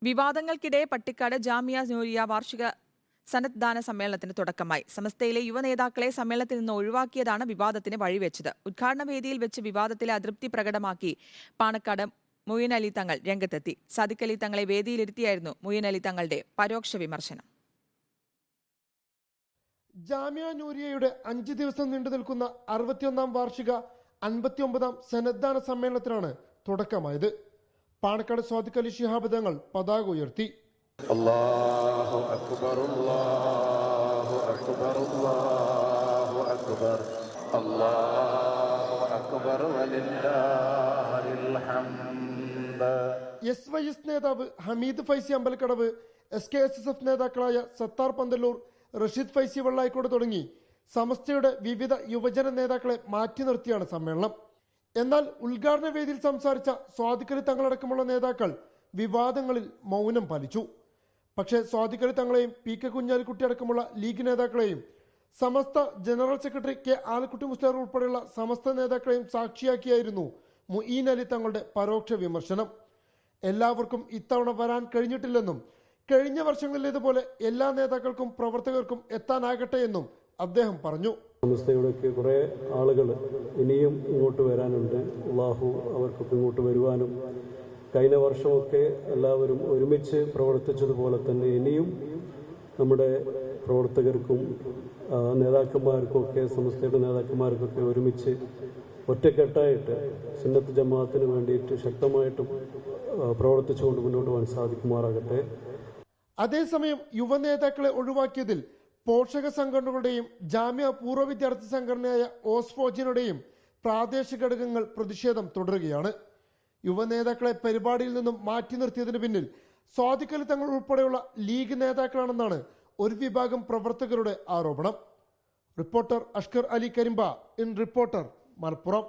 വിവാദങ്ങൾക്കിടെ പട്ടിക്കാട് ജാമിയ നൂരിയ വാർഷിക സനദ്ദാന സമ്മേളനത്തിന് തുടക്കമായി. സമസ്തയിലെ യുവനേതാക്കളെ സമ്മേളനത്തിൽ നിന്ന് ഒഴിവാക്കിയതാണ് വിവാദത്തിന് വഴിവെച്ചത്. ഉദ്ഘാടന വേദിയിൽ വെച്ച് വിവാദത്തിലെ അതൃപ്തി പ്രകടമാക്കി പാണക്കാട് മുയിൻ അലി തങ്ങൾ രംഗത്തെത്തി. സാദിഖ് അലി തങ്ങളെ വേദിയിലിരുത്തിയായിരുന്നു മുയിൻ അലി തങ്ങളുടെ പരോക്ഷ വിമർശനം. ജാമിയ നൂരിയയുടെ 5 ദിവസം നീണ്ടു നിൽക്കുന്ന 61ാം വാർഷിക 59ാം സനദ്ദാന സമ്മേളനത്തിനാണ് തുടക്കമായത്. പാണക്കാട് സാദിഖ് അലി ശിഹാബ് തങ്ങൾ പതാക ഉയർത്തി. അല്ലാഹു അക്ബർ അല്ലാഹു അക്ബർ അല്ലാഹു അക്ബർ അല്ലാഹു അക്ബർ വലില്ലാഹിൽ ഹംദ്. SYS നേതാവ് ഹമീദ് ഫൈസി അമ്പലക്കടവ്, SKSSF നേതാക്കളായ സത്താർ പന്തല്ലൂർ, റഷീദ് ഫൈസി വെള്ളായിക്കോട് തുടങ്ങി സമസ്തയുടെ വിവിധ യുവജന നേതാക്കളെ മാറ്റി നിർത്തിയാണ് സമ്മേളനം. എന്നാൽ ഉദ്ഘാടന വേദിയിൽ സംസാരിച്ച സാദിഖ് അലി തങ്ങളടക്കമുള്ള നേതാക്കൾ വിവാദങ്ങളിൽ മൗനം പാലിച്ചു. പക്ഷേ സാദിഖ് അലി തങ്ങളെയും PK കുഞ്ഞാലിക്കുട്ടി അടക്കമുള്ള ലീഗ് നേതാക്കളെയും സമസ്ത ജനറൽ സെക്രട്ടറി K ആലക്കുട്ടി മുസ്ലിയാർ ഉൾപ്പെടെയുള്ള സമസ്ത നേതാക്കളെയും സാക്ഷിയാക്കിയായിരുന്നു മുഈൻ അലി തങ്ങളുടെ പരോക്ഷ വിമർശനം. എല്ലാവർക്കും ഇത്തവണ വരാൻ കഴിഞ്ഞിട്ടില്ലെന്നും കഴിഞ്ഞ വർഷങ്ങളിലേതുപോലെ എല്ലാ നേതാക്കൾക്കും പ്രവർത്തകർക്കും എത്താനാകട്ടെ എന്നും അദ്ദേഹം പറഞ്ഞു. സമസ്തയുടെയൊക്കെ കുറേ ആളുകൾ ഇനിയും ഇങ്ങോട്ട് വരാനുണ്ട്. അല്ലാഹു അവർക്കൊക്കെ ഇങ്ങോട്ട് വരുവാനും കഴിഞ്ഞ വർഷമൊക്കെ എല്ലാവരും ഒരുമിച്ച് പ്രവർത്തിച്ചതുപോലെ തന്നെ ഇനിയും നമ്മുടെ പ്രവർത്തകർക്കും നേതാക്കന്മാർക്കൊക്കെ സമസ്തയുടെ നേതാക്കന്മാർക്കൊക്കെ ഒരുമിച്ച് ഒറ്റക്കെട്ടായിട്ട് സുന്നത്ത് ജമാഅത്തിന് വേണ്ടിയിട്ട് ശക്തമായിട്ടും പ്രവർത്തിച്ചുകൊണ്ട് മുന്നോട്ട് പോകാൻ സാധിക്കുമാറാകട്ടെ. അതേസമയം യുവ നേതാക്കളെ ഒഴിവാക്കിയതിൽ പോഷക സംഘടനകളുടെയും ജാമ്യ പൂർവ്വ വിദ്യാർത്ഥി സംഘടനയായ ഓസ്ഫോജിനുടെയും പ്രാദേശിക ഘടകങ്ങൾ പ്രതിഷേധം തുടരുകയാണ്. യുവ നേതാക്കളെ പരിപാടിയിൽ നിന്നും മാറ്റി നിർത്തിയതിന് പിന്നിൽ സാദിഖ് അലി തങ്ങൾ ഉൾപ്പെടെയുള്ള ലീഗ് നേതാക്കളാണെന്നാണ് ഒരു വിഭാഗം പ്രവർത്തകരുടെ ആരോപണം. Reporter Ashkar Ali Karimba, in reporter, Malappuram.